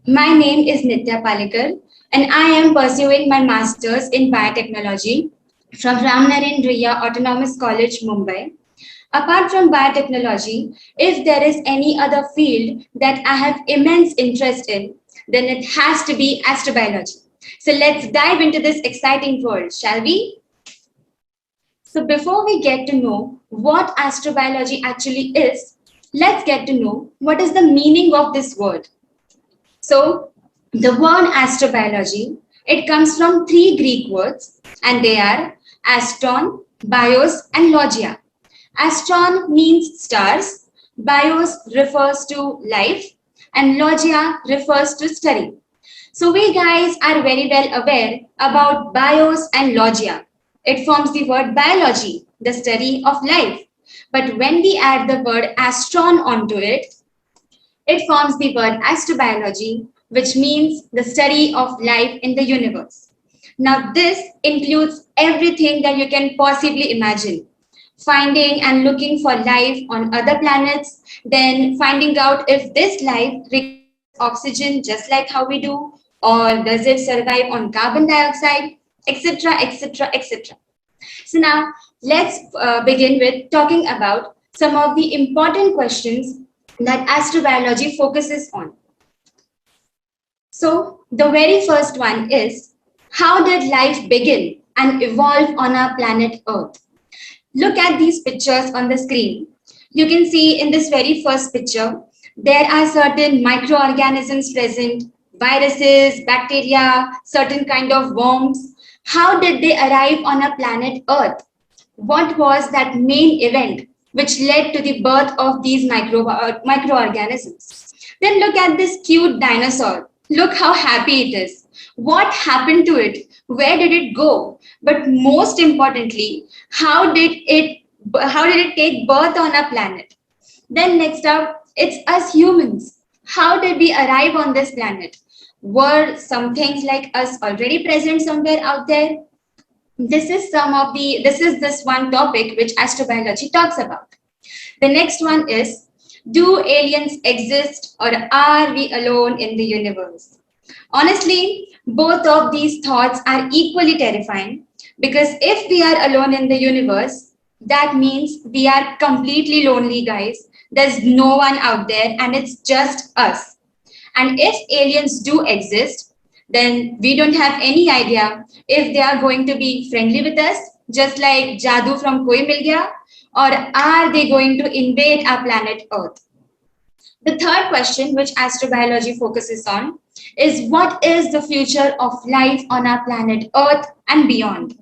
My name is Nitya Palekar, and I am pursuing my master's in biotechnology from Ramnarendriya Autonomous College, Mumbai. Apart from biotechnology, if there is any other field that I have immense interest in, then it has to be astrobiology. So let's dive into this exciting world, shall we? So before we get to know what astrobiology actually is, let's get to know what is the meaning of this word. So, the word astrobiology, it comes from three Greek words, and they are astron, bios, and logia. Astron means stars, bios refers to life, and logia refers to study. So we guys are very well aware about bios and logia. It forms the word biology, the study of life. But when we add the word astron onto it, it forms the word astrobiology, which means the study of life in the universe. Now, this includes everything that you can possibly imagine. Finding and looking for life on other planets, then finding out if this life requires oxygen just like how we do, or does it survive on carbon dioxide, etc., etc., etc. So, now let's begin with talking about some of the important questions that astrobiology focuses on. So, the very first one is, how did life begin and evolve on our planet Earth? Look at these pictures on the screen. You can see in this very first picture, there are certain microorganisms present, viruses, bacteria, certain kind of worms. How did they arrive on our planet Earth? What was that main event which led to the birth of these microorganisms? Then look at this cute dinosaur. Look how happy it is. What happened to it? Where did it go? But most importantly, how did it take birth on our planet? Then next up, it's us humans. How did we arrive on this planet? Were some things like us already present somewhere out there? This is this one topic which astrobiology talks about. The next one is, do aliens exist or are we alone in the universe? Honestly, both of these thoughts are equally terrifying, because if we are alone in the universe, that means we are completely lonely, guys. There's no one out there and it's just us. And if aliens do exist, then we don't have any idea if they are going to be friendly with us, just like Jadoo from Koi Mil Gaya, or are they going to invade our planet Earth? The third question, which astrobiology focuses on, is what is the future of life on our planet Earth and beyond?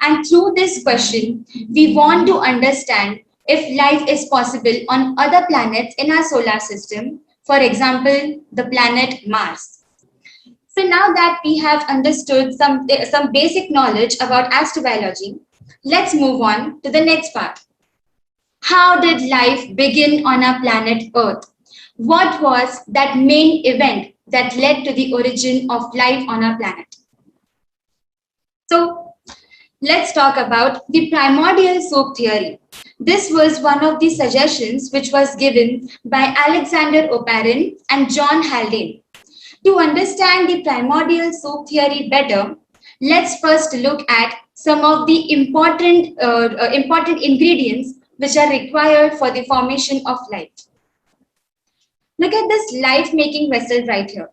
And through this question, we want to understand if life is possible on other planets in our solar system, for example, the planet Mars. So now that we have understood some basic knowledge about astrobiology, let's move on to the next part. How did life begin on our planet Earth? What was that main event that led to the origin of life on our planet? So, let's talk about the primordial soup theory. This was one of the suggestions which was given by Alexander Oparin and John Haldane. To understand the primordial soup theory better, let's first look at some of the important ingredients which are required for the formation of life. Look at this life-making vessel right here.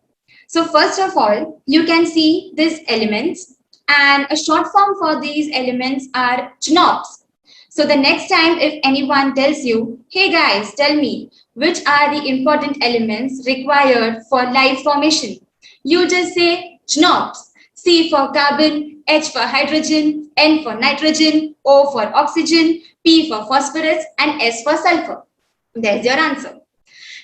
So first of all, you can see these elements, and a short form for these elements are CHNOPS. So the next time if anyone tells you, hey guys, tell me which are the important elements required for life formation, you just say CHNOPS. C for carbon, H for hydrogen, N for nitrogen, O for oxygen, P for phosphorus, and S for sulfur. There's your answer.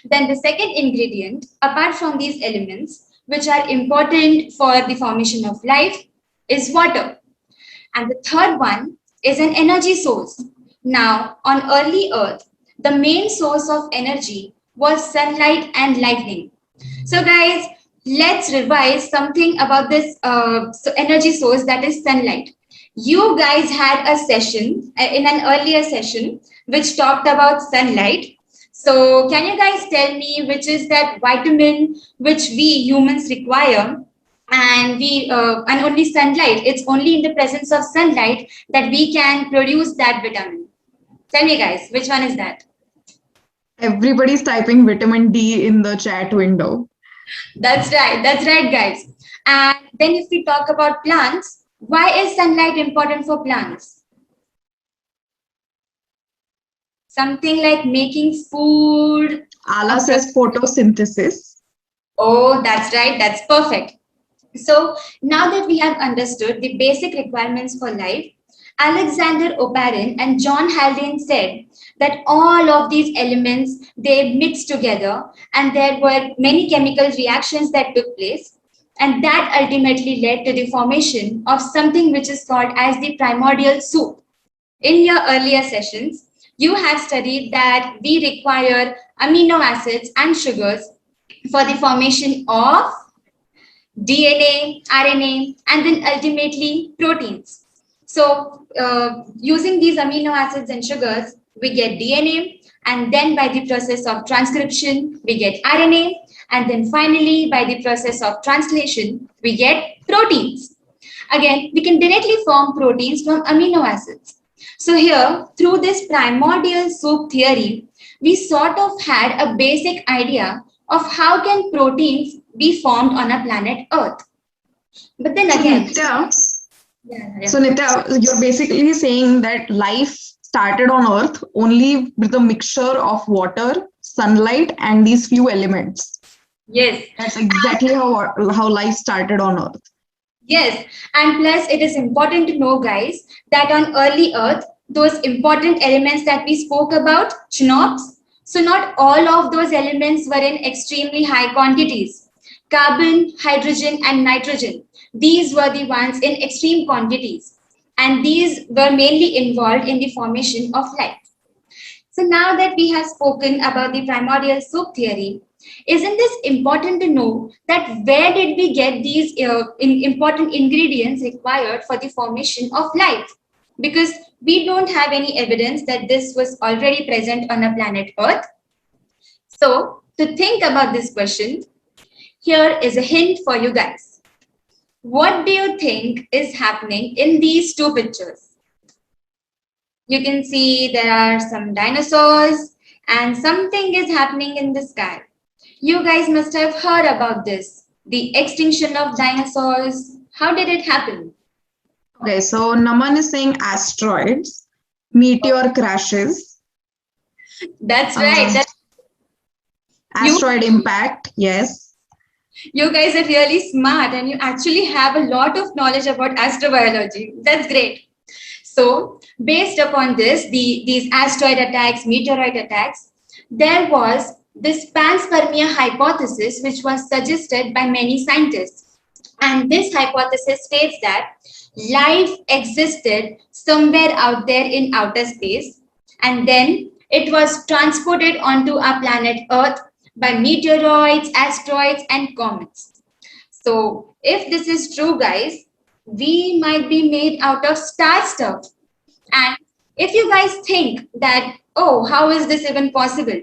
Then the second ingredient, apart from these elements, which are important for the formation of life, is water. And the third one is an energy source. Now, on early Earth, the main source of energy was sunlight and lightning. So, guys, let's revise something about this energy source, that is sunlight. You guys had a session in an earlier session which talked about sunlight. So can you guys tell me which is that vitamin which we humans require, and and only sunlight, it's only in the presence of sunlight that we can produce that vitamin. Tell me guys, which one is that? Everybody's typing vitamin D in the chat window. That's right guys. And then if we talk about plants, why is sunlight important for plants? Something like making food. Ala says photosynthesis. Oh, that's right, that's perfect. So now that we have understood the basic requirements for life, Alexander Oparin and John Haldane said that all of these elements, they mixed together and there were many chemical reactions that took place, and that ultimately led to the formation of something which is called as the primordial soup. In your earlier sessions, you have studied that we require amino acids and sugars for the formation of DNA, RNA, and then ultimately proteins. So, using these amino acids and sugars, we get DNA, and then by the process of transcription, we get RNA, and then finally, by the process of translation, we get proteins. Again, we can directly form proteins from amino acids. So, here, through this primordial soup theory, we sort of had a basic idea of how can proteins be formed on a planet Earth. But then So again, Nitya, you're basically saying that life started on Earth only with a mixture of water, sunlight, and these few elements. Yes. That's exactly how life started on Earth. Yes, and plus it is important to know, guys, that on early Earth, those important elements that we spoke about, chnobs, so not all of those elements were in extremely high quantities. Carbon, hydrogen, and nitrogen, these were the ones in extreme quantities, and these were mainly involved in the formation of life. So now that we have spoken about the primordial soup theory, isn't this important to know that where did we get these important ingredients required for the formation of life? Because we don't have any evidence that this was already present on a planet Earth. So to think about this question, here is a hint for you guys. What do you think is happening in these two pictures? You can see there are some dinosaurs and something is happening in the sky. You guys must have heard about this. The extinction of dinosaurs. How did it happen? Okay, so Naman is saying asteroids, meteor crashes. That's right. Asteroid impact, yes. You guys are really smart and you actually have a lot of knowledge about astrobiology. That's great. So, based upon this, these asteroid attacks, meteorite attacks, there was this panspermia hypothesis, which was suggested by many scientists. And this hypothesis states that life existed somewhere out there in outer space, and then it was transported onto our planet Earth by meteoroids, asteroids, and comets. So, if this is true, guys, we might be made out of star stuff. And if you guys think that, oh, how is this even possible?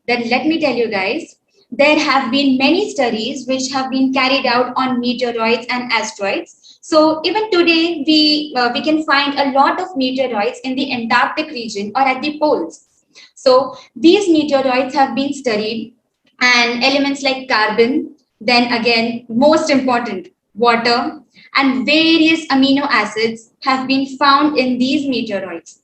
Then let me tell you guys, there have been many studies which have been carried out on meteoroids and asteroids. So even today, we can find a lot of meteoroids in the Antarctic region or at the poles. So these meteoroids have been studied, and elements like carbon, then again, most important, water, and various amino acids have been found in these meteoroids.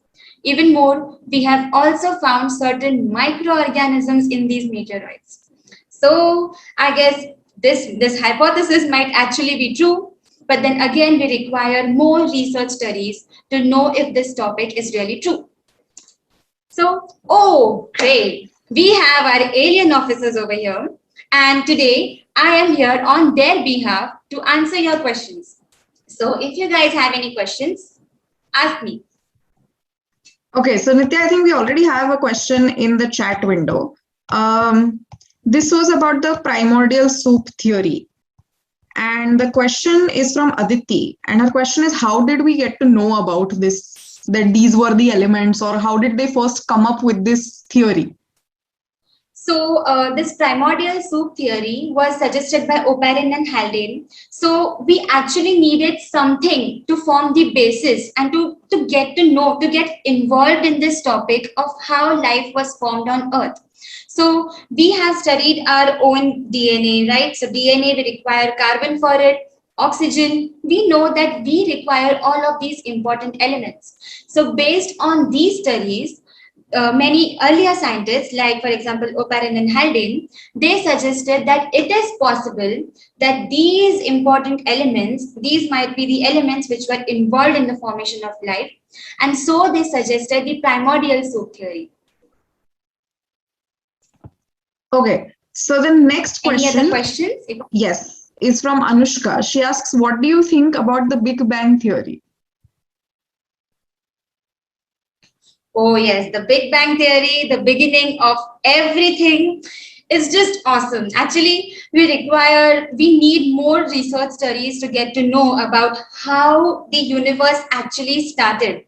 Even more, we have also found certain microorganisms in these meteoroids. So I guess this hypothesis might actually be true, but then again, we require more research studies to know if this topic is really true. So, oh, great. We have our alien officers over here, and today I am here on their behalf to answer your questions. So, if you guys have any questions, ask me. Okay, so Nitya, I think we already have a question in the chat window. This was about the primordial soup theory. And the question is from Aditi. And her question is, how did we get to know about this, that these were the elements, or how did they first come up with this theory? So this primordial soup theory was suggested by Oparin and Haldane. So we actually needed something to form the basis and to get to know, to get involved in this topic of how life was formed on Earth. So we have studied our own DNA, right? So DNA, we require carbon for it, oxygen. We know that we require all of these important elements. So based on these studies, many earlier scientists, like for example Oparin and Haldane, they suggested that it is possible that these important elements, these might be the elements which were involved in the formation of life, and so they suggested the primordial soup theory. Okay, so the next Any question, other questions? yes, is from Anushka. She asks, what do you think about the Big Bang Theory? Oh yes, the Big Bang Theory, the beginning of everything, is just awesome. Actually, we need more research studies to get to know about how the universe actually started.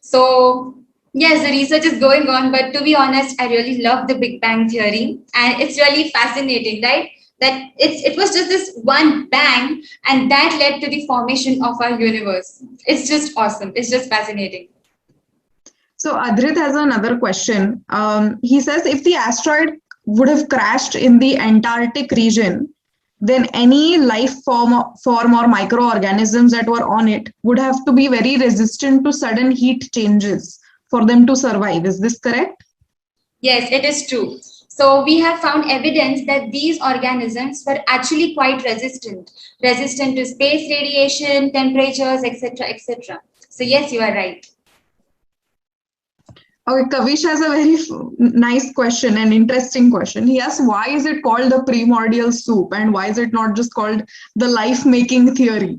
So yes, the research is going on, but to be honest, I really love the Big Bang Theory, and it's really fascinating, right? That it was just this one bang, and that led to the formation of our universe. It's just awesome. It's just fascinating. So Adrit has another question. He says, if the asteroid would have crashed in the Antarctic region, then any life form or microorganisms that were on it would have to be very resistant to sudden heat changes for them to survive. Is this correct? Yes, it is true. So we have found evidence that these organisms were actually quite resistant to space radiation, temperatures, etc., etc. So yes, you are right. Okay, Kavish has a very nice question, an interesting question. He asks, why is it called the primordial soup and why is it not just called the life-making theory?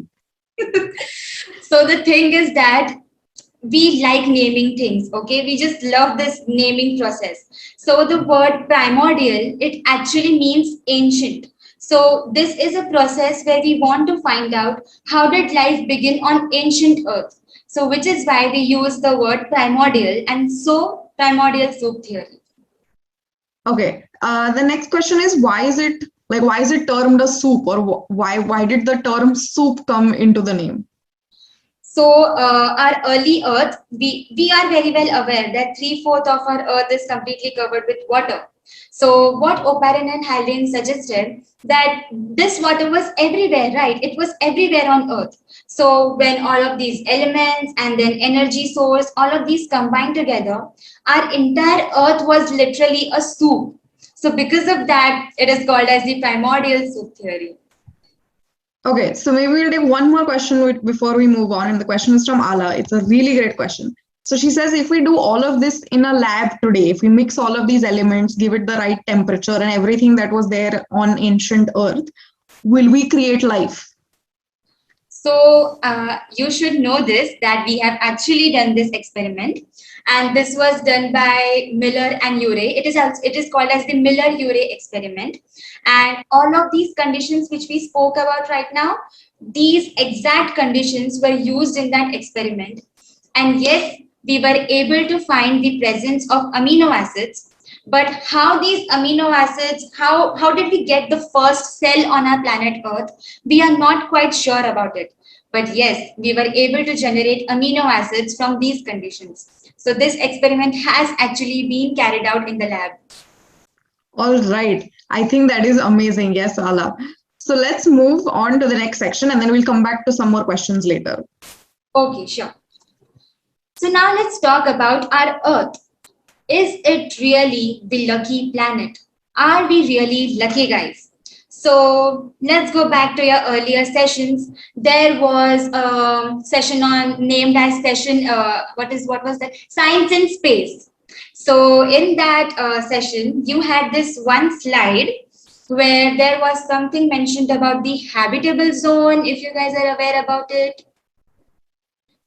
So the thing is that we like naming things, okay? We just love this naming process. So the word primordial, it actually means ancient. So this is a process where we want to find out how did life begin on ancient Earth. So which is why we use the word primordial, and so primordial soup theory. Okay, the next question is, why is it termed a soup, or why did the term soup come into the name? So our early Earth, we are very well aware that 3/4 of our Earth is completely covered with water. So what Oparin and Haldane suggested that this water was everywhere, right? It was everywhere on Earth. So when all of these elements and then energy source, all of these combined together, our entire Earth was literally a soup. So because of that, it is called as the primordial soup theory. Okay, so maybe we'll take one more question before we move on, and the question is from Ala. It's a really great question. So she says, if we do all of this in a lab today, if we mix all of these elements, give it the right temperature and everything that was there on ancient Earth, will we create life? So you should know this, that we have actually done this experiment, and this was done by Miller and Urey. It is called as the Miller-Urey experiment, and all of these conditions which we spoke about right now, these exact conditions were used in that experiment, and yes, we were able to find the presence of amino acids. But how these amino acids, how did we get the first cell on our planet Earth? We are not quite sure about it. But yes, we were able to generate amino acids from these conditions. So this experiment has actually been carried out in the lab. All right. I think that is amazing. Yes, Ala. So let's move on to the next section and then we'll come back to some more questions later. Okay, sure. So now let's talk about our Earth. Is it really the lucky planet? Are we really lucky, guys? So let's go back to your earlier sessions. There was a session on named as session. What was that? Science in space. So in that session, you had this one slide where there was something mentioned about the habitable zone. If you guys are aware about it.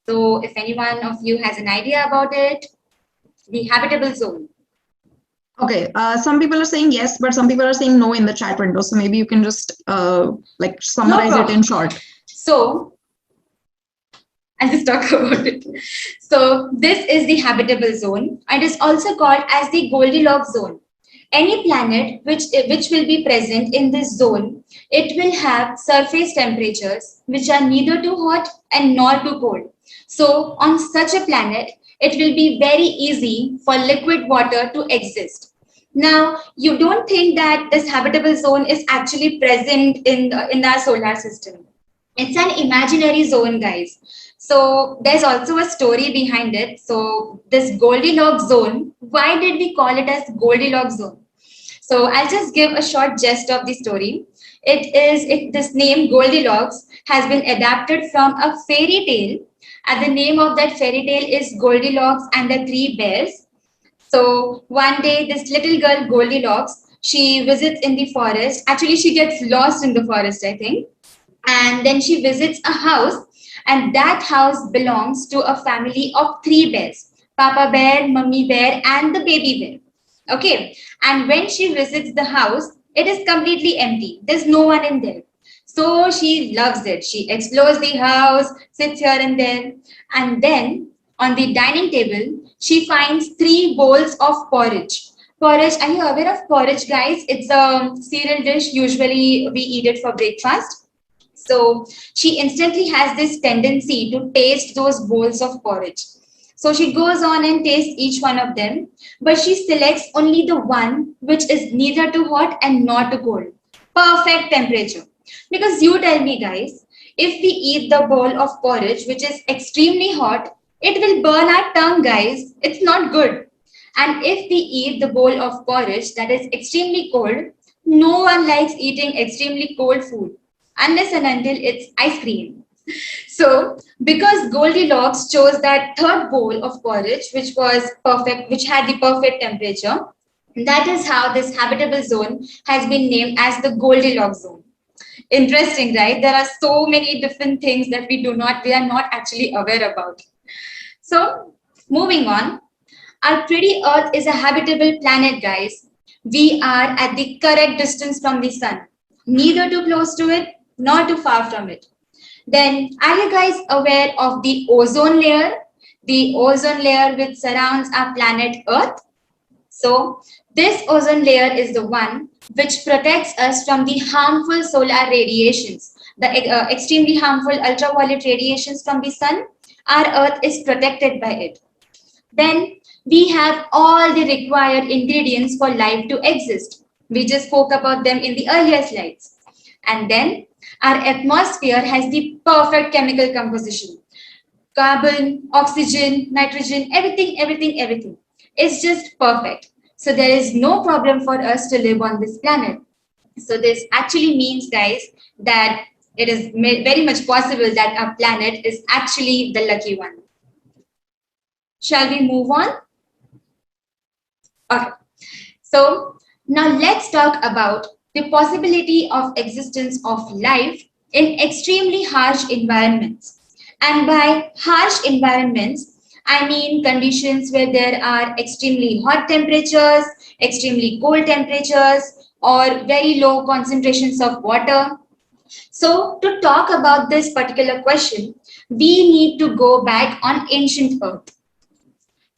So if any one of you has an idea about it, the habitable zone. Okay, some people are saying yes, but some people are saying no in the chat window. So maybe you can just summarize it in short. So I'll just talk about it. So this is the habitable zone. It is also called as the Goldilocks zone. Any planet which will be present in this zone, it will have surface temperatures which are neither too hot and nor too cold. So on such a planet, it will be very easy for liquid water to exist. Now, you don't think that this habitable zone is actually present in our solar system. It's an imaginary zone, guys. So there's also a story behind it. So this Goldilocks zone, why did we call it as Goldilocks zone? So I'll just give a short gist of the story. This name Goldilocks has been adapted from a fairy tale, and the name of that fairy tale is Goldilocks and the Three Bears. So one day, this little girl Goldilocks, she visits in the forest. Actually, she gets lost in the forest, I think, and then she visits a house, and that house belongs to a family of three bears: Papa Bear, Mummy Bear, and the baby bear. Okay, and when she visits the house, it is completely empty. There's no one in there. So she loves it. She explores the house, sits here and there, and then on the dining table, she finds three bowls of porridge. Porridge, are you aware of porridge, guys? It's a cereal dish. Usually we eat it for breakfast. So she instantly has this tendency to taste those bowls of porridge. So she goes on and tastes each one of them, but she selects only the one which is neither too hot and not too cold. Perfect temperature. Because you tell me, guys, if we eat the bowl of porridge which is extremely hot, it will burn our tongue, guys. It's not good. And if we eat the bowl of porridge that is extremely cold, no one likes eating extremely cold food unless and until it's ice cream. So, because Goldilocks chose that third bowl of porridge, which was perfect, which had the perfect temperature, that is how this habitable zone has been named as the Goldilocks zone. Interesting, right? There are so many different things that we are not actually aware about. So, moving on, our pretty Earth is a habitable planet, guys. We are at the correct distance from the sun, neither too close to it nor too far from it. Then, are you guys aware of the ozone layer? The ozone layer which surrounds our planet Earth? So, this ozone layer is the one which protects us from the harmful solar radiations, the extremely harmful ultraviolet radiations from the sun. Our Earth is protected by it. Then we have all the required ingredients for life to exist. We just spoke about them in the earlier slides. And then our atmosphere has the perfect chemical composition. Carbon, oxygen, nitrogen, everything. It's just perfect. So there is no problem for us to live on this planet. So this actually means, guys, that it is very much possible that our planet is actually the lucky one. Shall we move on? Okay. So now let's talk about the possibility of existence of life in extremely harsh environments. And by harsh environments, I mean conditions where there are extremely hot temperatures, extremely cold temperatures, or very low concentrations of water. So to talk about this particular question, we need to go back on ancient Earth.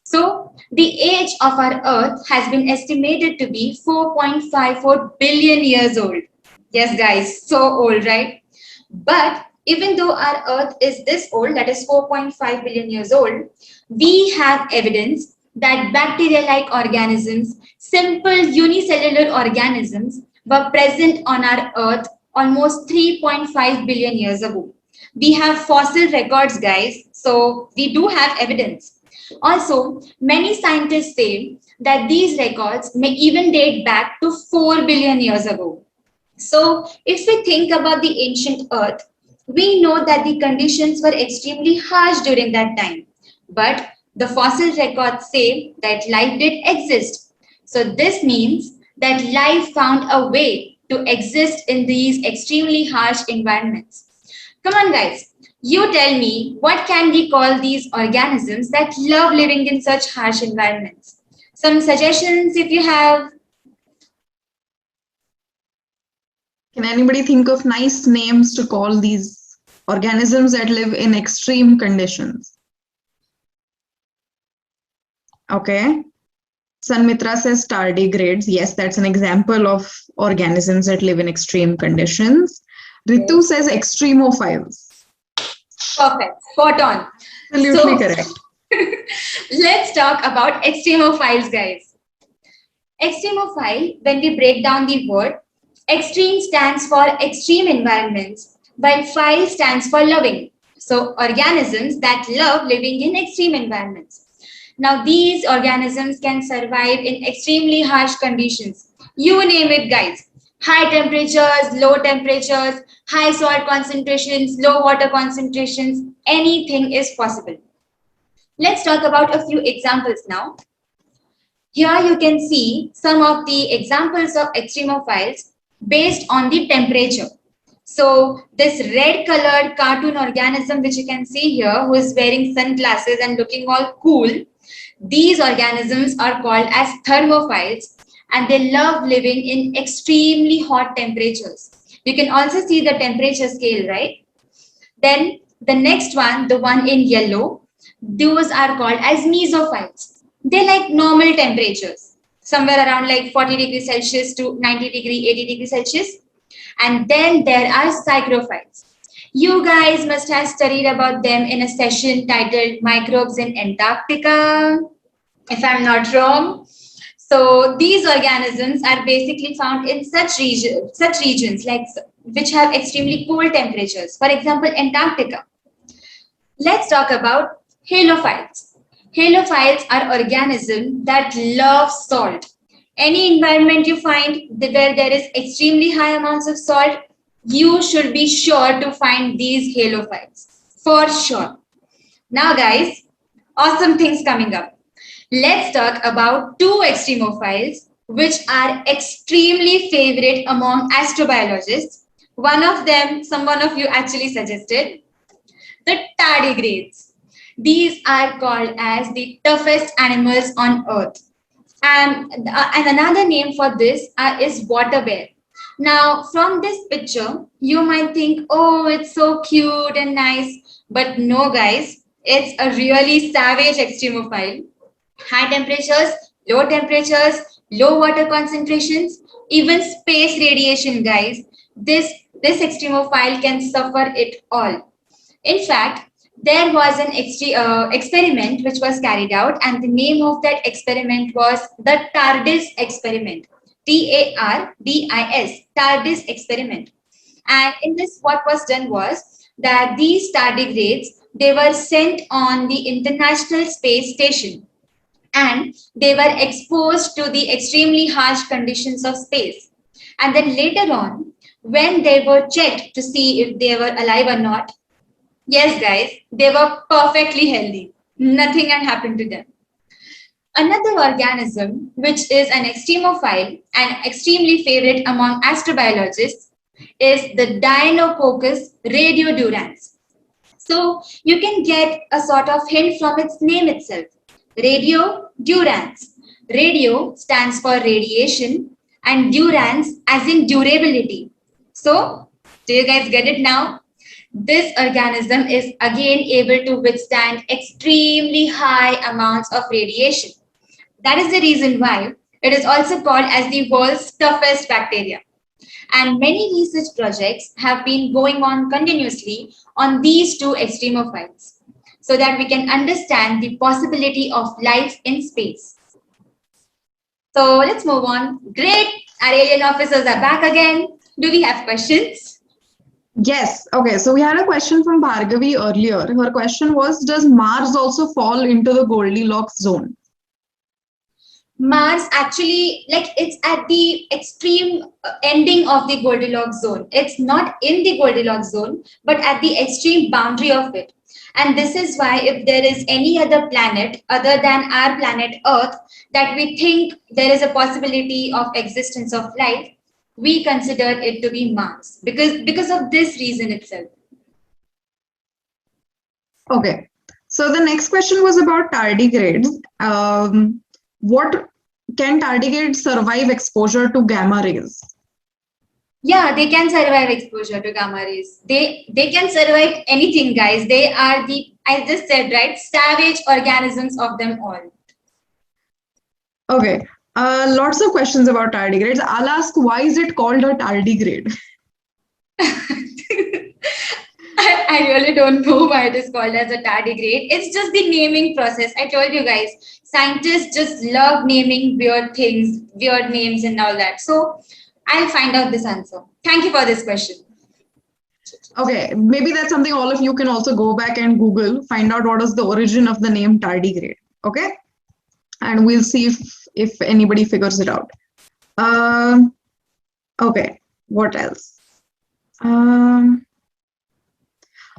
So the age of our Earth has been estimated to be 4.54 billion years old. Yes, guys, so old, right? But even though our Earth is this old, that is 4.5 billion years old, we have evidence that bacteria-like organisms, simple unicellular organisms, were present on our Earth almost 3.5 billion years ago. We have fossil records, guys, so we do have evidence. Also, many scientists say that these records may even date back to 4 billion years ago. So, if we think about the ancient Earth, we know that the conditions were extremely harsh during that time. But the fossil records say that life did exist. So, this means that life found a way to exist in these extremely harsh environments. Come on, guys. You tell me, what can we call these organisms that love living in such harsh environments? Some suggestions if you have. Can anybody think of nice names to call these organisms that live in extreme conditions? Okay. Sanmitra says tardigrades. Yes, that's an example of organisms that live in extreme conditions. Ritu says extremophiles. Perfect. Spot on. Absolutely So correct. let's talk about extremophiles, guys. Extremophile, when we break down the word, extreme stands for extreme environments, while phile stands for loving. So, organisms that love living in extreme environments. Now, these organisms can survive in extremely harsh conditions. You name it, guys. High temperatures, low temperatures, high salt concentrations, low water concentrations, anything is possible. Let's talk about a few examples now. Here you can see some of the examples of extremophiles based on the temperature. So this red colored cartoon organism which you can see here, who is wearing sunglasses and looking all cool, these organisms are called as thermophiles and they love living in extremely hot temperatures. You can also see the temperature scale, right? Then the next one, the one in yellow, those are called as mesophiles. They like normal temperatures, somewhere around like 40 degrees Celsius to 90 degree, 80 degrees Celsius. And then there are psychrophiles. You guys must have studied about them in a session titled Microbes in Antarctica, if I'm not wrong. So these organisms are basically found in such regions like which have extremely cold temperatures. For example, Antarctica. Let's talk about halophiles. Halophiles are organisms that love salt. Any environment you find where there is extremely high amounts of salt, you should be sure to find these halophiles for sure. Now, guys, awesome things coming up. Let's talk about two extremophiles which are extremely favorite among astrobiologists. One of them, someone of you actually suggested, the tardigrades. These are called as the toughest animals on earth. And another name for this is water bear. Now, from this picture, you might think, oh, it's so cute and nice. But no, guys, it's a really savage extremophile. High temperatures, low water concentrations, even space radiation, guys. This extremophile can suffer it all. In fact, there was an experiment which was carried out, and the name of that experiment was the TARDIS experiment. TARDIS experiment. And in this, what was done was that these tardigrades they were sent on the International Space Station, and they were exposed to the extremely harsh conditions of space. And then later on, when they were checked to see if they were alive or not, yes, guys, they were perfectly healthy. Nothing had happened to them. Another organism, which is an extremophile and extremely favorite among astrobiologists, is the Deinococcus radiodurans. So you can get a sort of hint from its name itself. Radiodurans. Radio stands for radiation and durans as in durability. So, do you guys get it now? This organism is again able to withstand extremely high amounts of radiation. That is the reason why it is also called as the world's toughest bacteria. And many research projects have been going on continuously on these two extremophiles so that we can understand the possibility of life in space. So let's move on. Great, our alien officers are back again. Do we have questions? Yes. Okay. So we had a question from Bhargavi earlier. Her question was, does Mars also fall into the Goldilocks zone? Mars actually, like it's at the extreme ending of the Goldilocks zone. It's not in the Goldilocks zone, but at the extreme boundary of it. And this is why if there is any other planet other than our planet Earth that we think there is a possibility of existence of life, we consider it to be Mars because of this reason itself. Okay. So the next question was about tardigrades. What can tardigrades survive exposure to gamma rays? Yeah, they can survive exposure to gamma rays. They can survive anything, guys. They are the, I just said, right, savage organisms of them all. Okay. Lots of questions about tardigrades. I'll ask, why is it called a tardigrade? I really don't know why it is called as a tardigrade. It's just the naming process. I told you guys, scientists just love naming weird things, weird names, and all that. So I'll find out this answer. Thank you for this question. Okay, maybe that's something all of you can also go back and Google, find out what is the origin of the name tardigrade. Okay, and we'll see if anybody figures it out. Okay, what else?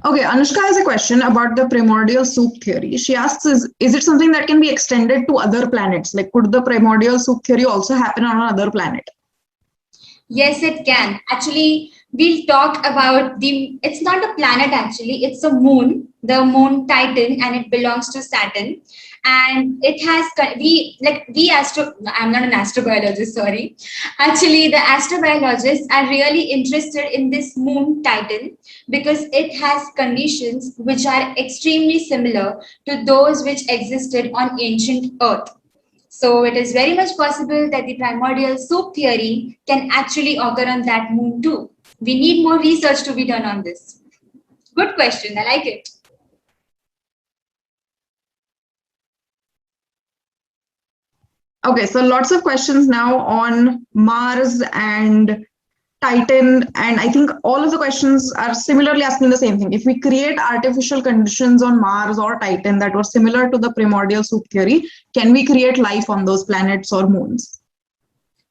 Okay, Anushka has a question about the primordial soup theory. She asks, is it something that can be extended to other planets? Like, could the primordial soup theory also happen on another planet? Yes, it can. Actually, we'll talk about it's not a planet actually, it's a moon, the moon Titan, and it belongs to Saturn. And it has, I'm not an astrobiologist, sorry. Actually, the astrobiologists are really interested in this moon Titan because it has conditions which are extremely similar to those which existed on ancient Earth. So it is very much possible that the primordial soup theory can actually occur on that moon too. We need more research to be done on this. Good question. I like it. Okay, so lots of questions now on Mars and Titan, and I think all of the questions are similarly asking the same thing. If we create artificial conditions on Mars or Titan that were similar to the primordial soup theory, can we create life on those planets or moons?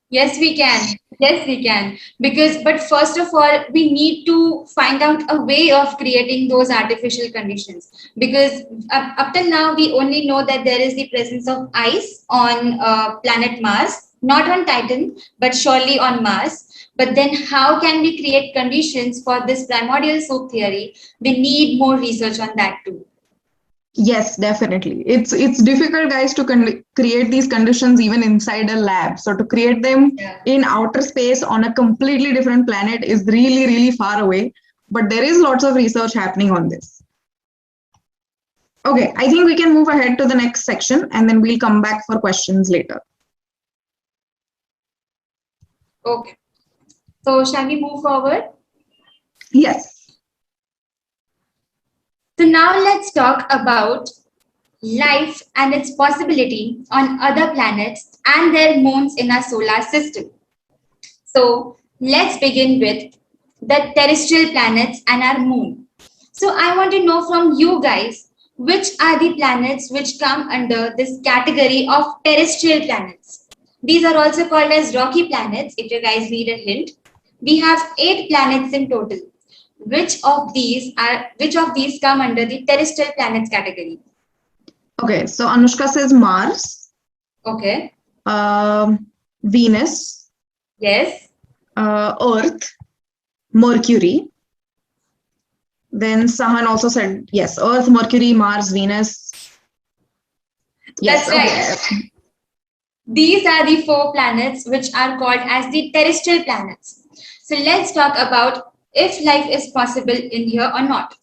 Yes, we can. Yes, we can. But first of all, we need to find out a way of creating those artificial conditions. Because up till now, we only know that there is the presence of ice on planet Mars, not on Titan, but surely on Mars. But then, how can we create conditions for this primordial soup theory? We need more research on that too. Yes, definitely. It's difficult, guys, to create these conditions even inside a lab. So to create them in outer space on a completely different planet is really, really far away. But there is lots of research happening on this. Okay, I think we can move ahead to the next section and then we'll come back for questions later. Okay. So shall we move forward? Yes. So now let's talk about life and its possibility on other planets and their moons in our solar system. So let's begin with the terrestrial planets and our moon. So I want to know from you guys, which are the planets which come under this category of terrestrial planets? These are also called as rocky planets, if you guys need a hint. We have 8 planets in total. Which of these come under the terrestrial planets category? Okay, so Anushka says Mars. Okay. Venus. Yes. Earth. Mercury. Then Sahan also said yes, Earth, Mercury, Mars, Venus. Yes, that's right. Okay. These are the 4 planets which are called as the terrestrial planets. So let's talk about if life is possible in here or not.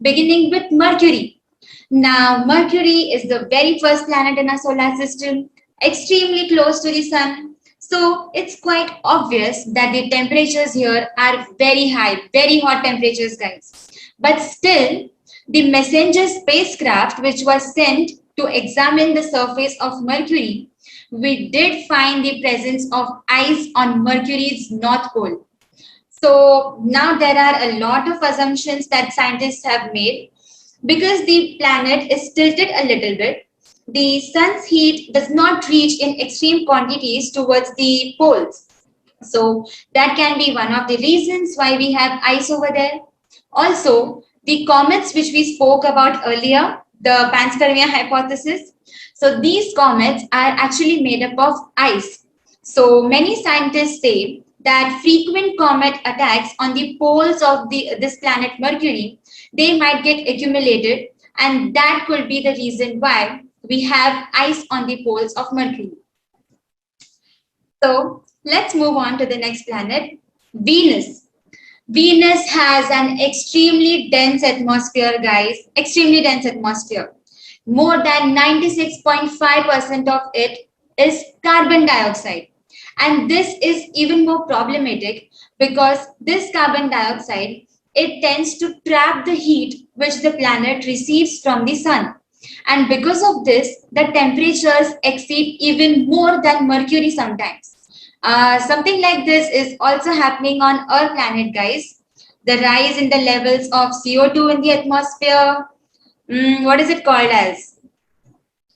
Beginning with Mercury. Now, Mercury is the very first planet in our solar system, extremely close to the sun. So it's quite obvious that the temperatures here are very high, very hot temperatures, guys. But still, the Messenger spacecraft, which was sent to examine the surface of Mercury, we did find the presence of ice on Mercury's north pole. So now there are a lot of assumptions that scientists have made. Because the planet is tilted a little bit, the sun's heat does not reach in extreme quantities towards the poles. So that can be one of the reasons why we have ice over there. Also, the comets which we spoke about earlier, the panspermia hypothesis. So these comets are actually made up of ice. So many scientists say that frequent comet attacks on the poles of this planet Mercury, they might get accumulated, and that could be the reason why we have ice on the poles of Mercury. So let's move on to the next planet, Venus. Venus has an extremely dense atmosphere, guys, extremely dense atmosphere. More than 96.5% of it is carbon dioxide. And this is even more problematic because this carbon dioxide, it tends to trap the heat which the planet receives from the sun. And because of this, the temperatures exceed even more than Mercury sometimes. Something like this is also happening on our planet, guys. The rise in the levels of CO2 in the atmosphere. What is it called as?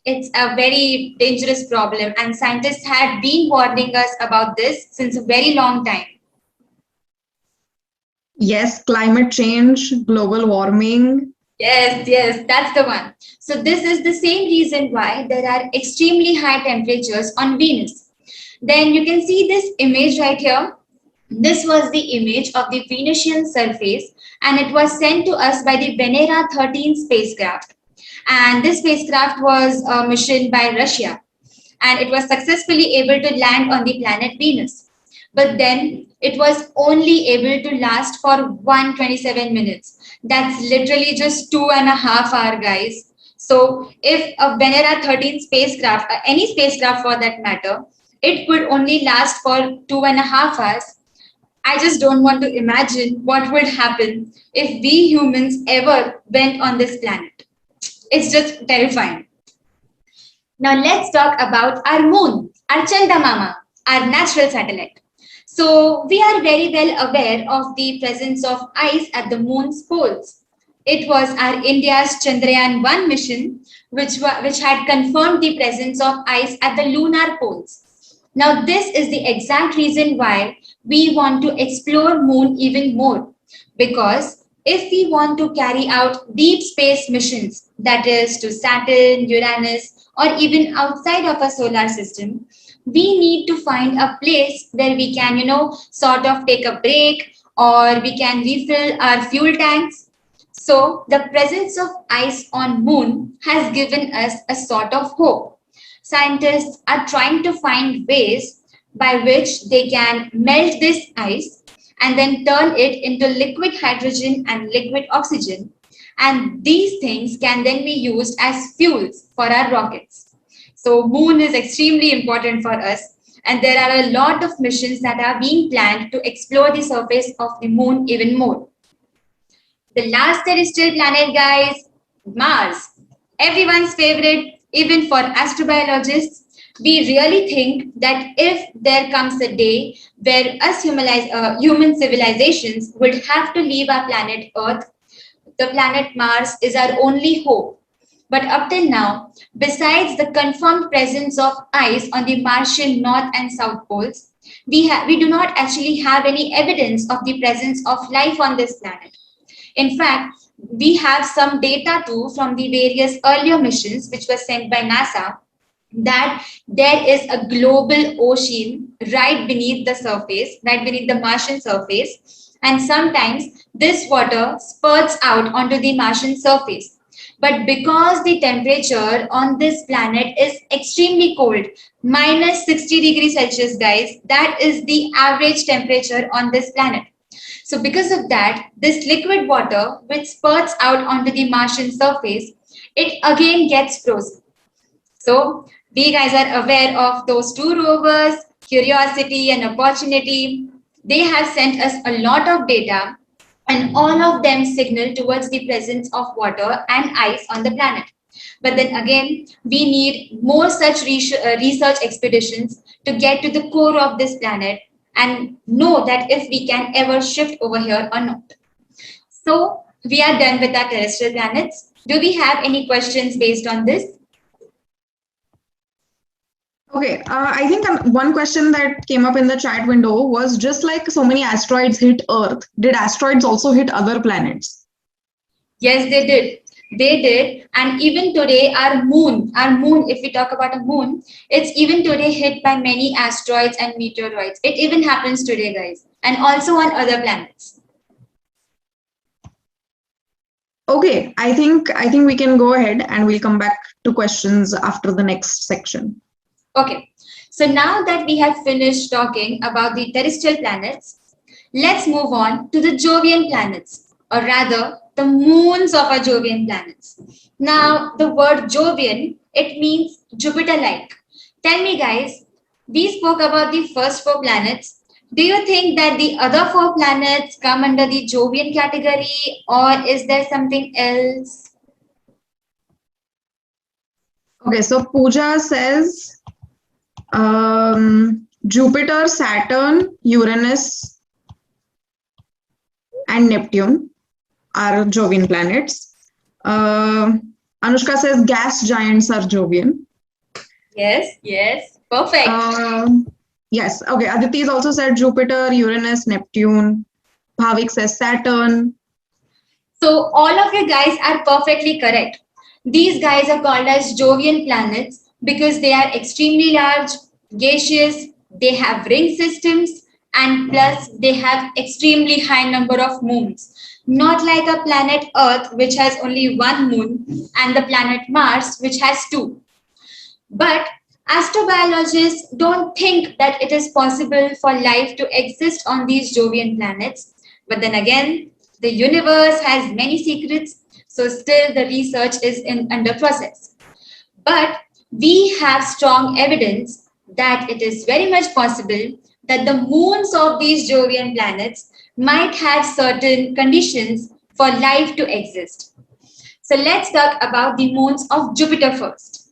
It's a very dangerous problem, and scientists had been warning us about this since a very long time. Yes, climate change, global warming. Yes, that's the one. So, this is the same reason why there are extremely high temperatures on Venus. Then you can see this image right here. This was the image of the Venusian surface, and it was sent to us by the Venera 13 spacecraft. And this spacecraft was a mission by Russia, and it was successfully able to land on the planet Venus. But then it was only able to last for 127 minutes. That's literally just 2.5 hours, guys. So if a Venera 13 spacecraft, any spacecraft for that matter, it could only last for 2.5 hours. I just don't want to imagine what would happen if we humans ever went on this planet. It's just terrifying. Now let's talk about our moon, our Chandamama, our natural satellite. So we are very well aware of the presence of ice at the moon's poles. It was our India's Chandrayaan 1 mission which had confirmed the presence of ice at the lunar poles. Now this is the exact reason why we want to explore moon even more, because if we want to carry out deep space missions, that is to Saturn, Uranus, or even outside of our solar system, we need to find a place where we can, sort of take a break, or we can refill our fuel tanks. So the presence of ice on moon has given us a sort of hope. Scientists are trying to find ways by which they can melt this ice and then turn it into liquid hydrogen and liquid oxygen. And these things can then be used as fuels for our rockets. So moon is extremely important for us. And there are a lot of missions that are being planned to explore the surface of the moon even more. The last terrestrial planet, guys, Mars. Everyone's favorite, even for astrobiologists. We really think that if there comes a day where us human civilizations would have to leave our planet Earth, the planet Mars is our only hope. But up till now, besides the confirmed presence of ice on the Martian north and south poles, we do not actually have any evidence of the presence of life on this planet. In fact, we have some data too from the various earlier missions which were sent by NASA, that there is a global ocean right beneath the surface, right beneath the Martian surface, and sometimes this water spurts out onto the Martian surface. But because the temperature on this planet is extremely cold, minus 60 degrees Celsius, guys, that is the average temperature on this planet. So because of that, this liquid water, which spurts out onto the Martian surface, it again gets frozen. So we guys are aware of those two rovers, Curiosity and Opportunity. They have sent us a lot of data, and all of them signal towards the presence of water and ice on the planet. But then again, we need more such research expeditions to get to the core of this planet and know that if we can ever shift over here or not. So we are done with our terrestrial planets. Do we have any questions based on this? Okay, I think one question that came up in the chat window was, just like so many asteroids hit Earth, did asteroids also hit other planets? Yes, they did. They did. And even today, our moon, if we talk about a moon, it's even today hit by many asteroids and meteoroids. It even happens today, guys, and also on other planets. Okay, I think we can go ahead and we'll come back to questions after the next section. Okay, so now that we have finished talking about the terrestrial planets, let's move on to the Jovian planets, or rather the moons of our Jovian planets. Now, the word Jovian, it means Jupiter-like. Tell me, guys, we spoke about the first four planets. Do you think that the other four planets come under the Jovian category, or is there something else? Okay, so Pooja says Jupiter, Saturn, Uranus, and Neptune are Jovian planets. Anushka says gas giants are Jovian. Yes, perfect. Yes, okay. Aditi has also said Jupiter, Uranus, Neptune. Bhavik says Saturn. So all of you guys are perfectly correct. These guys are called as Jovian planets because they are extremely large, gaseous, they have ring systems, and plus they have extremely high number of moons. Not like a planet Earth, which has only one moon, and the planet Mars, which has two. But astrobiologists don't think that it is possible for life to exist on these Jovian planets. But then again, the universe has many secrets, so still the research is under process. But we have strong evidence that it is very much possible that the moons of these Jovian planets might have certain conditions for life to exist. So let's talk about the moons of Jupiter first.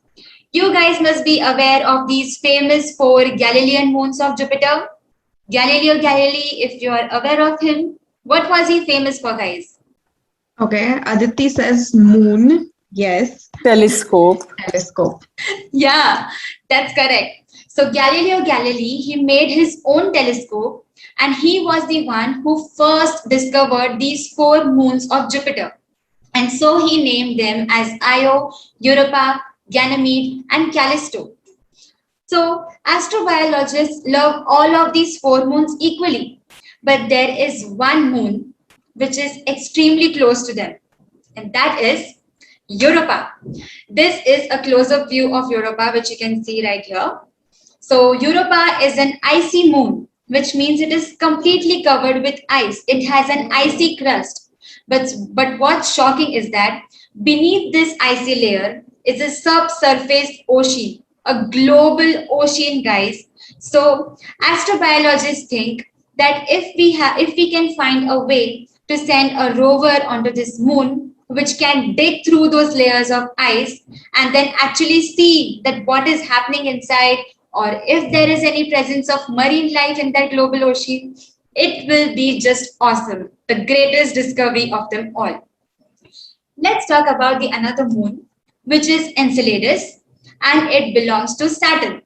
You guys must be aware of these famous four Galilean moons of Jupiter. Galileo Galilei, if you are aware of him, what was he famous for, guys? Okay, Aditi says moon. Yes. Telescope. Telescope. Yeah, that's correct. So Galileo Galilei, he made his own telescope and he was the one who first discovered these four moons of Jupiter. And so he named them as Io, Europa, Ganymede, and Callisto. So astrobiologists love all of these four moons equally, but there is one moon which is extremely close to them, and that is Europa. This is a close-up view of Europa, which you can see right here. So Europa is an icy moon, which means it is completely covered with ice. It has an icy crust. But what's shocking is that beneath this icy layer is a subsurface ocean, a global ocean, guys. So astrobiologists think that if we can find a way to send a rover onto this moon, which can dig through those layers of ice and then actually see that what is happening inside, or if there is any presence of marine life in that global ocean, it will be just awesome. The greatest discovery of them all. Let's talk about the another moon, which is Enceladus, and it belongs to Saturn.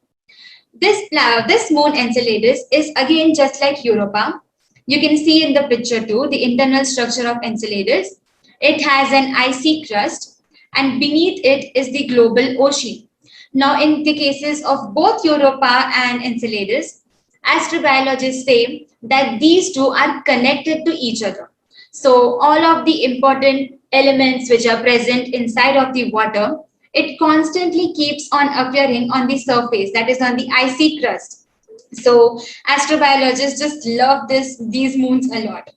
This moon Enceladus is again just like Europa. You can see in the picture too the internal structure of Enceladus. It has an icy crust, and beneath it is the global ocean. Now, in the cases of both Europa and Enceladus, astrobiologists say that these two are connected to each other. So, all of the important elements which are present inside of the water, it constantly keeps on appearing on the surface, that is on the icy crust. So, astrobiologists just love these moons a lot.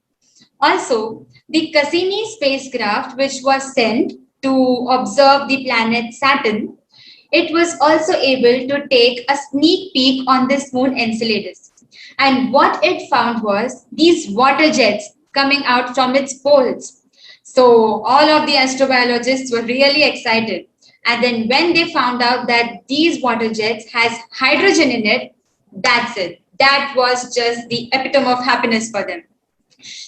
Also, the Cassini spacecraft, which was sent to observe the planet Saturn, it was also able to take a sneak peek on this moon Enceladus. And what it found was these water jets coming out from its poles. So all of the astrobiologists were really excited. And then when they found out that these water jets has hydrogen in it, that's it. That was just the epitome of happiness for them.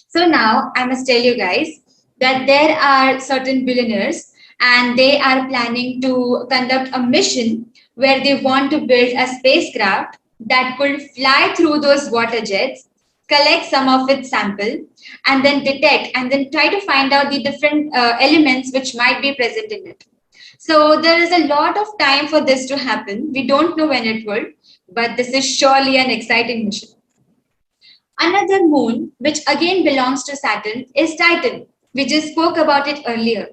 So now I must tell you guys that there are certain billionaires and they are planning to conduct a mission where they want to build a spacecraft that could fly through those water jets, collect some of its sample, and then detect and then try to find out the different elements which might be present in it. So there is a lot of time for this to happen. We don't know when it will, but this is surely an exciting mission. Another moon, which again belongs to Saturn, is Titan. We just spoke about it earlier.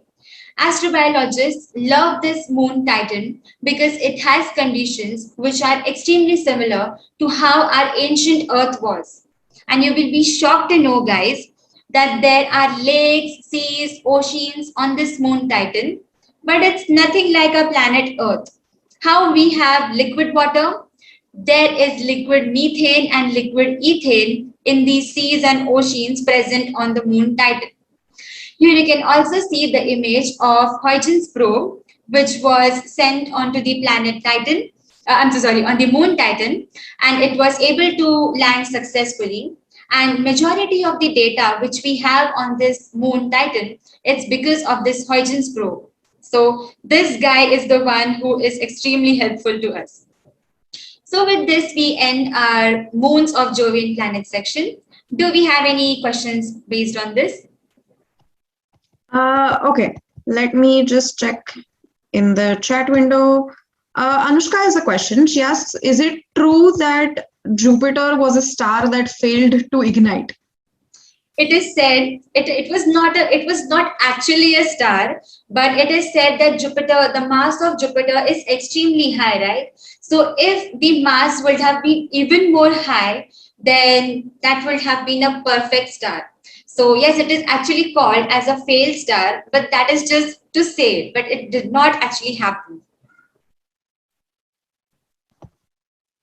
Astrobiologists love this moon Titan because it has conditions which are extremely similar to how our ancient Earth was. And you will be shocked to know, guys, that there are lakes, seas, oceans on this moon Titan, but it's nothing like our planet Earth. how we have liquid water, there is liquid methane and liquid ethane in the seas and oceans present on the moon Titan. Here you can also see the image of Huygens probe, which was sent onto the planet Titan. On the moon Titan, and it was able to land successfully. And majority of the data which we have on this moon Titan, it's because of this Huygens probe. So this guy is the one who is extremely helpful to us. So with this, we end our moons of Jovian planet section. Do we have any questions based on this? Okay, let me just check in the chat window. Anushka has a question. She asks, is it true that Jupiter was a star that failed to ignite? It is said it was not actually a star, but it is said that Jupiter, the mass of Jupiter is extremely high, right? So if the mass would have been even more high, then that would have been a perfect star. So yes, it is actually called as a failed star, but that is just to say, but it did not actually happen.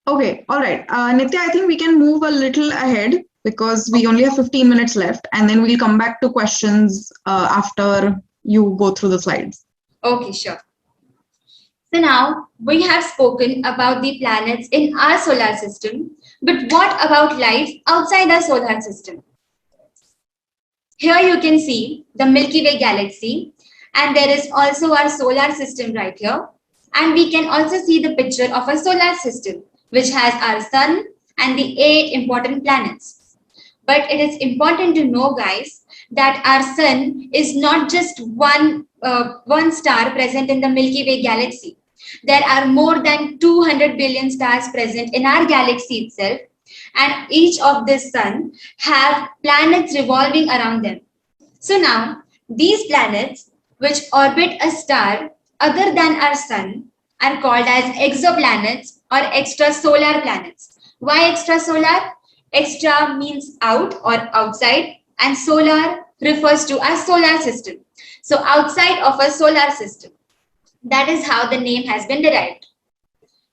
Okay, all right. Nitya, I think we can move a little ahead because we only have 15 minutes left, and then we'll come back to questions after you go through the slides. Okay, sure. So now we have spoken about the planets in our solar system, but what about life outside our solar system? Here you can see the Milky Way galaxy, and there is also our solar system right here. And we can also see the picture of a solar system, which has our sun and the 8 important planets. But it is important to know, guys, that our sun is not just one star present in the Milky Way galaxy. There are more than 200 billion stars present in our galaxy itself, and each of this sun have planets revolving around them. So now these planets which orbit a star other than our sun are called as exoplanets or extrasolar planets. Why extrasolar? Extra means out or outside, and solar refers to our solar system. So outside of a solar system. That is how the name has been derived.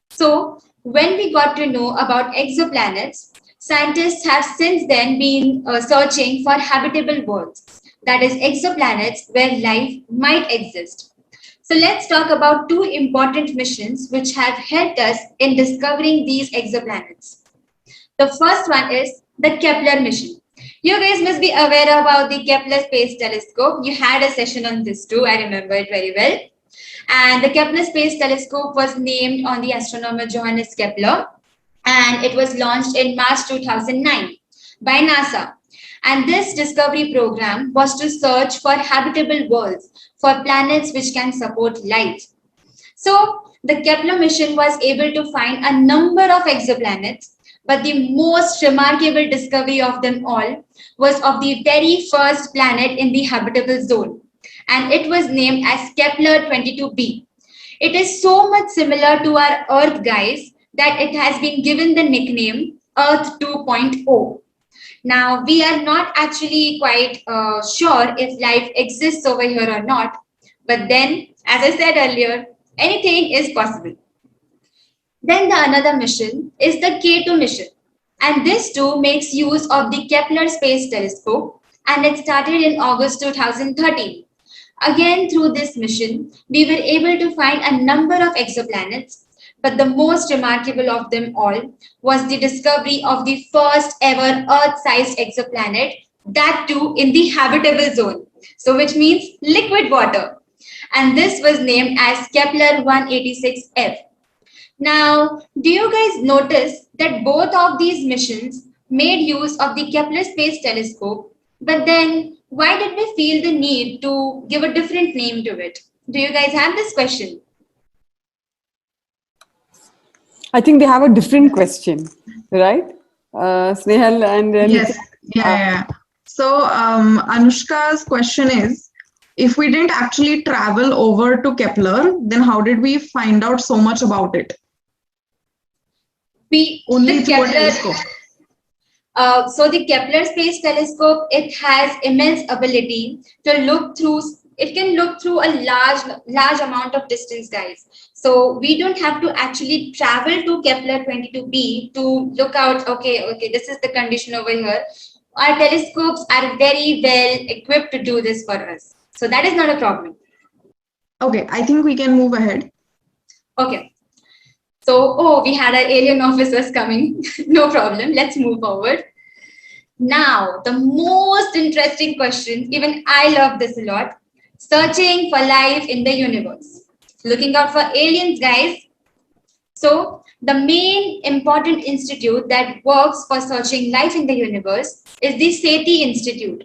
So when we got to know about exoplanets, scientists have since then been searching for habitable worlds, that is exoplanets where life might exist. So let's talk about 2 important missions which have helped us in discovering these exoplanets. The first one is the Kepler mission. You guys must be aware about the Kepler Space Telescope. You had a session on this too, I remember it very well. And the Kepler Space Telescope was named on the astronomer Johannes Kepler, and it was launched in March 2009 by NASA. And this discovery program was to search for habitable worlds for planets which can support life. So the Kepler mission was able to find a number of exoplanets, but the most remarkable discovery of them all was of the very first planet in the habitable zone, and it was named as Kepler 22b. It is so much similar to our Earth, guys, that it has been given the nickname Earth 2.0. Now, we are not actually quite sure if life exists over here or not, but then, as I said earlier, anything is possible. Then the another mission is the K2 mission, and this too makes use of the Kepler Space Telescope, and it started in August 2013. Again, through this mission, we were able to find a number of exoplanets, but the most remarkable of them all was the discovery of the first ever Earth-sized exoplanet, that too in the habitable zone, so which means liquid water. And this was named as Kepler 186f. Now, do you guys notice that both of these missions made use of the Kepler Space Telescope, but then why did we feel the need to give a different name to it? Do you guys have this question? I think they have a different question, right? Snehal and Yes, yeah. So Anushka's question is, if we didn't actually travel over to Kepler, then how did we find out so much about it? Only through a telescope. So the Kepler Space Telescope, it has immense ability to look through it can look through a large amount of distance, guys. So we don't have to actually travel to Kepler 22b to look out, okay, this is the condition over here. Our telescopes are very well equipped to do this for us. So that is not a problem. Okay, I think we can move ahead. Okay. So, oh, we had our alien officers coming. No problem. Let's move forward. Now, the most interesting question, even I love this a lot. Searching for life in the universe. Looking out for aliens, guys. So, the main important institute that works for searching life in the universe is the SETI Institute.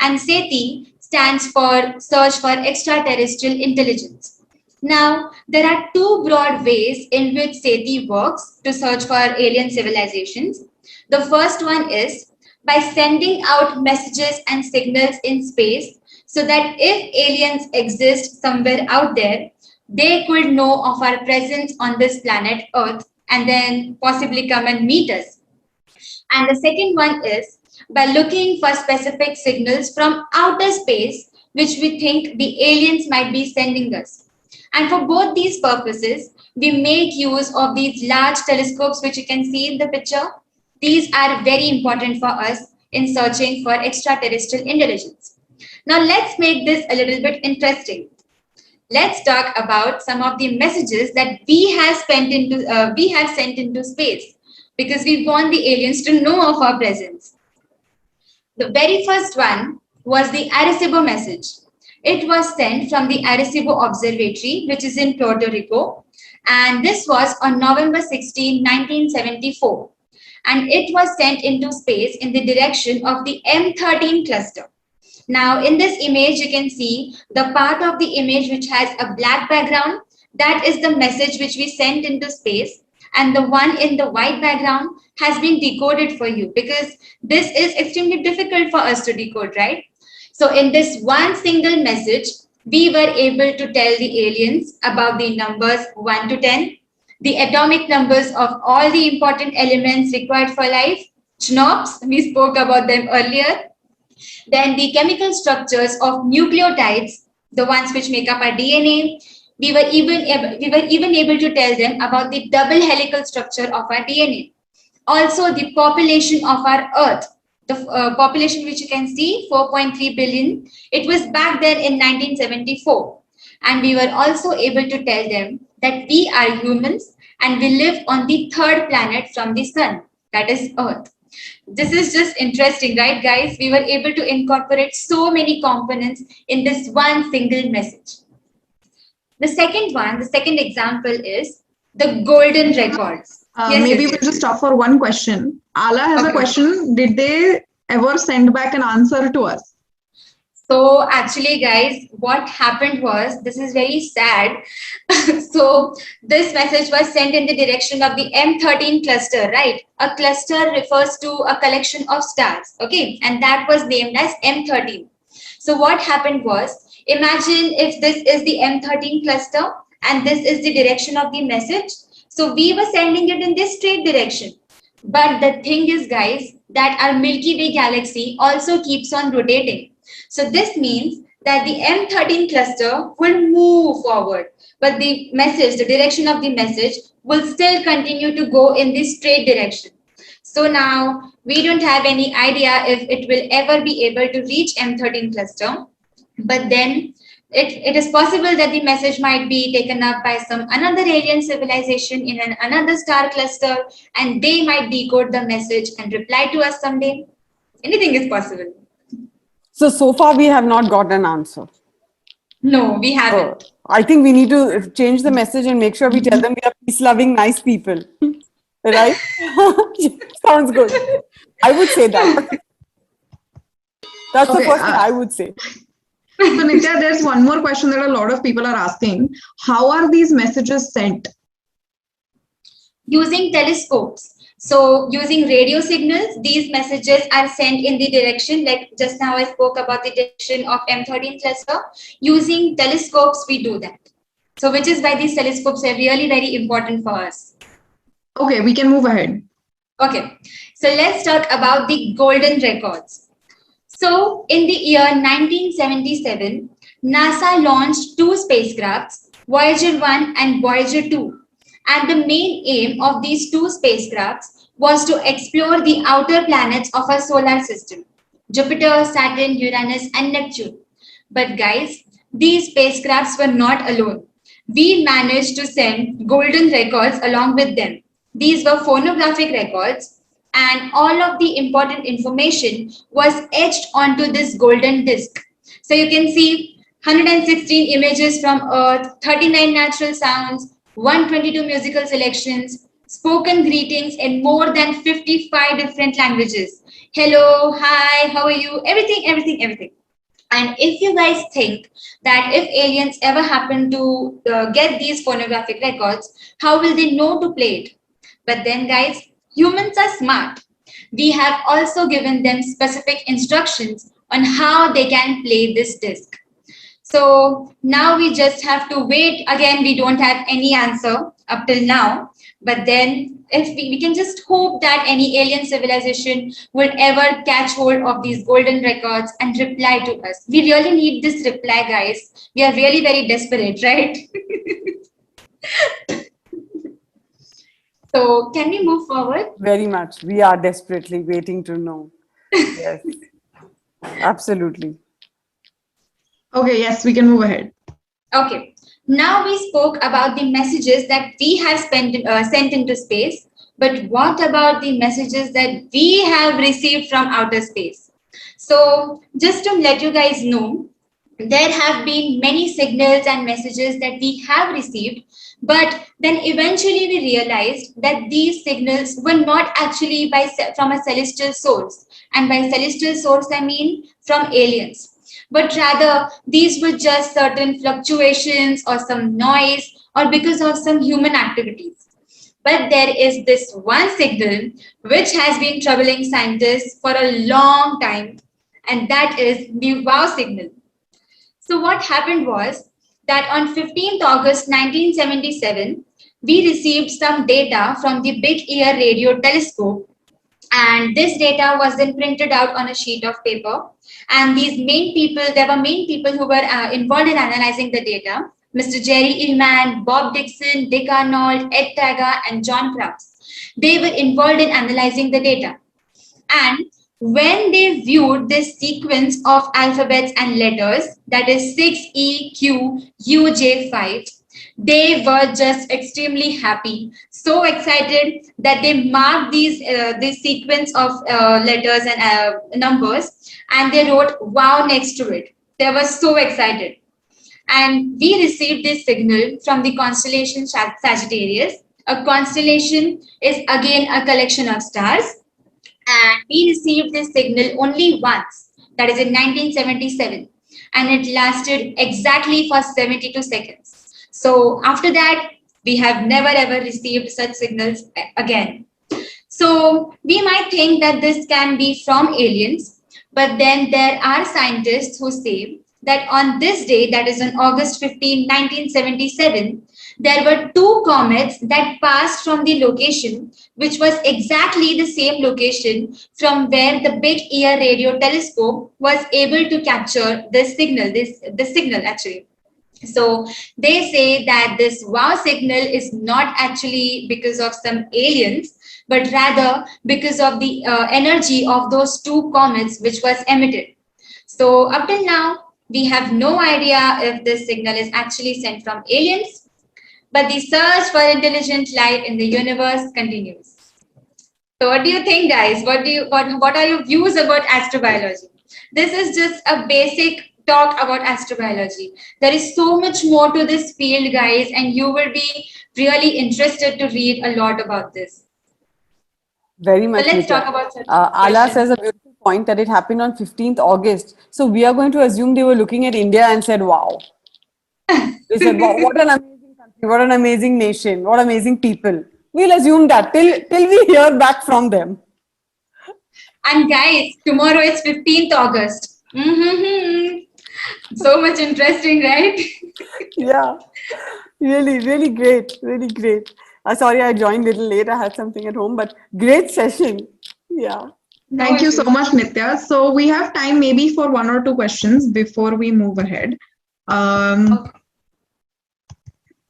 And SETI stands for Search for Extraterrestrial Intelligence. Now, there are two broad ways in which SETI works to search for alien civilizations. The first one is by sending out messages and signals in space so that if aliens exist somewhere out there, they could know of our presence on this planet Earth and then possibly come and meet us. And the second one is by looking for specific signals from outer space, which we think the aliens might be sending us. And for both these purposes, we make use of these large telescopes, which you can see in the picture. These are very important for us in searching for extraterrestrial intelligence. Now, let's make this a little bit interesting. Let's talk about some of the messages that we have sent into space because we want the aliens to know of our presence. The very first one was the Arecibo message. It was sent from the Arecibo Observatory, which is in Puerto Rico, and this was on November 16, 1974. And it was sent into space in the direction of the M13 cluster. Now, in this image, you can see the part of the image which has a black background. That is the message which we sent into space. And the one in the white background has been decoded for you because this is extremely difficult for us to decode, right? So in this one single message, we were able to tell the aliens about the numbers 1 to 10, the atomic numbers of all the important elements required for life, CHNOPS, we spoke about them earlier, then the chemical structures of nucleotides, the ones which make up our DNA. We were even able to tell them about the double helical structure of our DNA. Also, the population of our Earth, the population which you can see, 4.3 billion, it was back then in 1974. And we were also able to tell them that we are humans and we live on the third planet from the sun, that is Earth. This is just interesting, right, guys? We were able to incorporate so many components in this one single message. The second example is the golden records. Maybe we'll just stop for one question. Ala has a question. Did they ever send back an answer to us? So actually, guys, what happened was, this is very sad. So this message was sent in the direction of the M13 cluster, right? A cluster refers to a collection of stars, okay? And that was named as M13. So what happened was, imagine if this is the M13 cluster and this is the direction of the message. So we were sending it in this straight direction. But the thing is, guys, that our Milky Way galaxy also keeps on rotating. So this means that the M13 cluster will move forward, but the message, the direction of the message will still continue to go in this straight direction. So now we don't have any idea if it will ever be able to reach M13 cluster, but then it is possible that the message might be taken up by some another alien civilization in another star cluster, and they might decode the message and reply to us someday. Anything is possible. So far we have not got an answer. No, we haven't. I think we need to change the message and make sure we tell them we are peace-loving, nice people. Right? Sounds good. I would say that. That's the first thing I would say. So Nitya, there's one more question that a lot of people are asking. How are these messages sent? Using telescopes. So using radio signals, these messages are sent in the direction, like just now I spoke about the direction of M13 cluster. Using telescopes, we do that. So which is why these telescopes are really very important for us. Okay, we can move ahead. Okay, so let's talk about the golden records. So, in the year 1977, NASA launched two spacecrafts, Voyager 1 and Voyager 2. And the main aim of these two spacecrafts was to explore the outer planets of our solar system, Jupiter, Saturn, Uranus, and Neptune. But guys, these spacecrafts were not alone. We managed to send golden records along with them. These were phonographic records, and all of the important information was etched onto this golden disk. So you can see 116 images from Earth, 39 natural sounds, 122 musical selections, spoken greetings in more than 55 different languages. Hello, hi, how are you? Everything, everything, everything. And if you guys think that if aliens ever happen to get these phonographic records, how will they know to play it? But then, guys, humans are smart. We have also given them specific instructions on how they can play this disc. So now we just have to wait. Again, we don't have any answer up till now. But then, if we can just hope that any alien civilization will ever catch hold of these golden records and reply to us. We really need this reply, guys. We are really very desperate, right? So, can we move forward? Very much. We are desperately waiting to know. Yes, absolutely. Okay, yes, we can move ahead. Okay. Now we spoke about the messages that we have sent into space, but what about the messages that we have received from outer space? So, just to let you guys know, there have been many signals and messages that we have received, but then eventually we realized that these signals were not actually from a celestial source. And by celestial source, I mean from aliens, but rather these were just certain fluctuations or some noise or because of some human activities. But there is this one signal which has been troubling scientists for a long time, and that is the wow signal. So, what happened was that on 15th August 1977, we received some data from the Big Ear Radio Telescope, and this data was then printed out on a sheet of paper. And there were main people who were involved in analyzing the data: Mr. Jerry Illman, Bob Dixon, Dick Arnold, Ed Taga, and John Krauss. They were involved in analyzing the data. And when they viewed this sequence of alphabets and letters, that is 6EQUJ5, they were just extremely happy, so excited that they marked this sequence of letters and numbers, and they wrote wow next to it. They were so excited. And we received this signal from the constellation Sagittarius. A constellation is again a collection of stars, and we received this signal only once, that is in 1977, and it lasted exactly for 72 seconds. So after that, we have never ever received such signals again. So we might think that this can be from aliens, but then there are scientists who say that on this day, that is on August 15, 1977, there were two comets that passed from the location, which was exactly the same location from where the Big Ear Radio Telescope was able to capture the signal actually. So they say that this wow signal is not actually because of some aliens, but rather because of the energy of those two comets which was emitted. So up till now, we have no idea if this signal is actually sent from aliens, but the search for intelligent life in the universe continues. So what do you think, guys? What are your views about astrobiology? This is just a basic talk about astrobiology. There is so much more to this field, guys, and you will be really interested to read a lot about this. Very much. So let's Nitya. talk about such Ala questions. says a beautiful point that it happened on 15th August. So we are going to assume they were looking at India and said, wow. They said, wow, what an amazing country, what an amazing nation, what amazing people. We'll assume that till we hear back from them. And guys, tomorrow is 15th August. So much interesting, right? Yeah, really, really great, really great. Sorry, I joined a little late. I had something at home, but great session. Yeah. No Thank you so issues. much, Nitya. So we have time maybe for one or two questions before we move ahead. Um,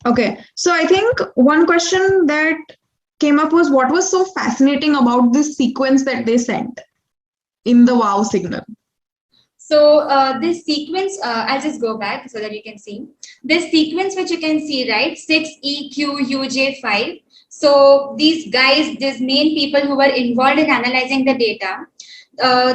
okay, so I think one question that came up was what was so fascinating about this sequence that they sent in the wow signal? So this sequence, I'll just go back so that you can see. This sequence which you can see, right? 6EQUJ5. So these guys, these main people who were involved in analyzing the data,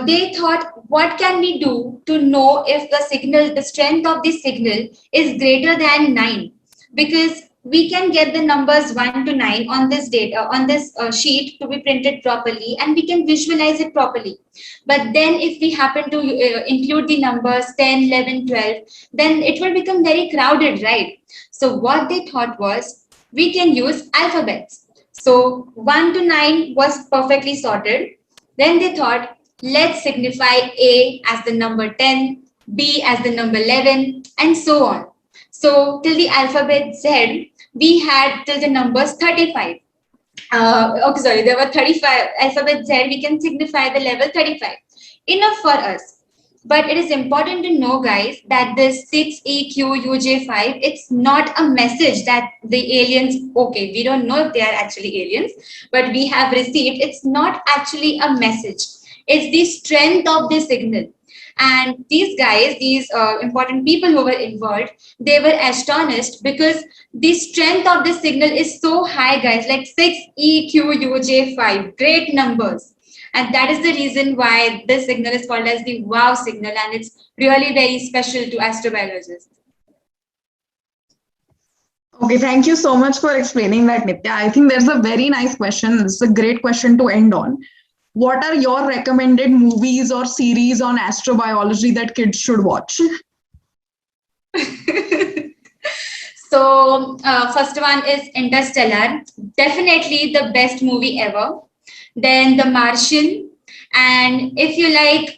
they thought, what can we do to know if the signal, the strength of the signal is greater than 9? Because we can get the numbers 1 to 9 on this data, on this sheet to be printed properly, and we can visualize it properly. But then if we happen to include the numbers 10, 11, 12, then it will become very crowded, right? So what they thought was we can use alphabets. So 1 to 9 was perfectly sorted. Then they thought, let's signify A as the number 10, B as the number 11, and so on. So till the alphabet Z, we had till the numbers 35. Okay, sorry, there were 35 alphabet Z, we can signify the level 35. Enough for us. But it is important to know, guys, that this 6EQUJ5, it's not a message that the aliens, okay, we don't know if they are actually aliens, but we have received, it's not actually a message. It's the strength of the signal. And these guys, these important people who were involved, they were astonished because the strength of the signal is so high, guys, like 6EQUJ5, great numbers. And that is the reason why this signal is called as the wow signal, and it's really very special to astrobiologists. Okay, thank you so much for explaining that, Nitya. I think there's a very nice question. It's a great question to end on. What are your recommended movies or series on astrobiology that kids should watch? So, first one is Interstellar, definitely the best movie ever. Then The Martian. And if you like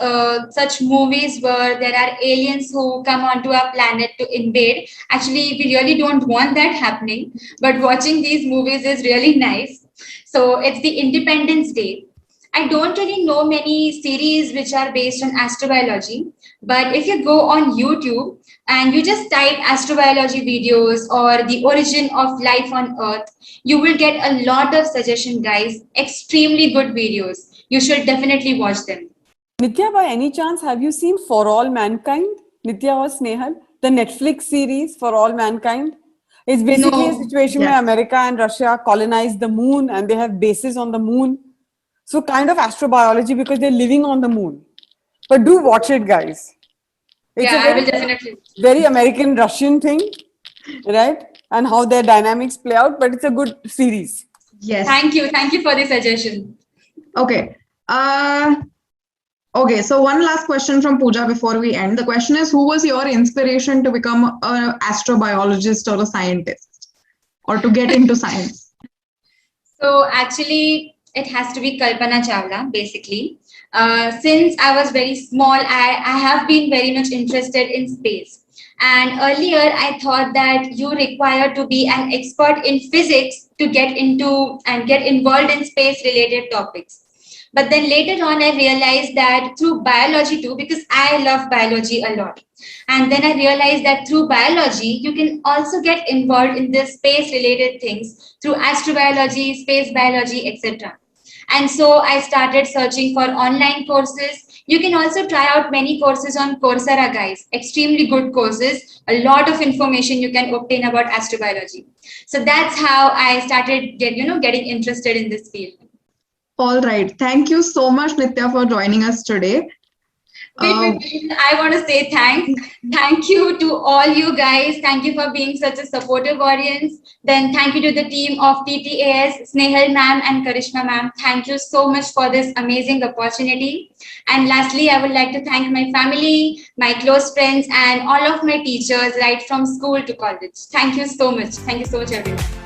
such movies where there are aliens who come onto our planet to invade, actually, we really don't want that happening. But watching these movies is really nice. So it's the Independence Day. I don't really know many series which are based on astrobiology, but if you go on YouTube and you just type astrobiology videos or the origin of life on Earth, you will get a lot of suggestion, guys. Extremely good videos. You should definitely watch them. Nitya, by any chance, have you seen For All Mankind? Nitya or Snehal? The Netflix series For All Mankind? It's basically a No. situation where Yes. America and Russia colonize the moon and they have bases on the moon. So kind of astrobiology because they're living on the moon. But do watch it, guys. It's Yeah, a I will very, definitely. very American Russian thing, right? And how their dynamics play out, but it's a good series. Yes. Thank you. Thank you for the suggestion. Okay. Okay, so one last question from Pooja before we end. The question is, who was your inspiration to become an astrobiologist or a scientist or to get into science? So actually, it has to be Kalpana Chawla, basically. Since I was very small, I have been very much interested in space. And earlier, I thought that you require to be an expert in physics to get into and get involved in space related topics. But then later on, I realized that through biology too, because I love biology a lot. And then I realized that through biology, you can also get involved in the space related things through astrobiology, space biology, etc. And so I started searching for online courses. You can also try out many courses on Coursera, guys. Extremely good courses. A lot of information you can obtain about astrobiology. So that's how I started getting interested in this field. All right. Thank you so much, Nitya, for joining us today. Wait. I want to say thank you to all you guys. Thank you for being such a supportive audience. Then thank you to the team of TTAS, Snehal ma'am and Karishma ma'am. Thank you so much for this amazing opportunity. And lastly, I would like to thank my family, my close friends, and all of my teachers right from school to college. Thank you so much. Thank you so much, everyone.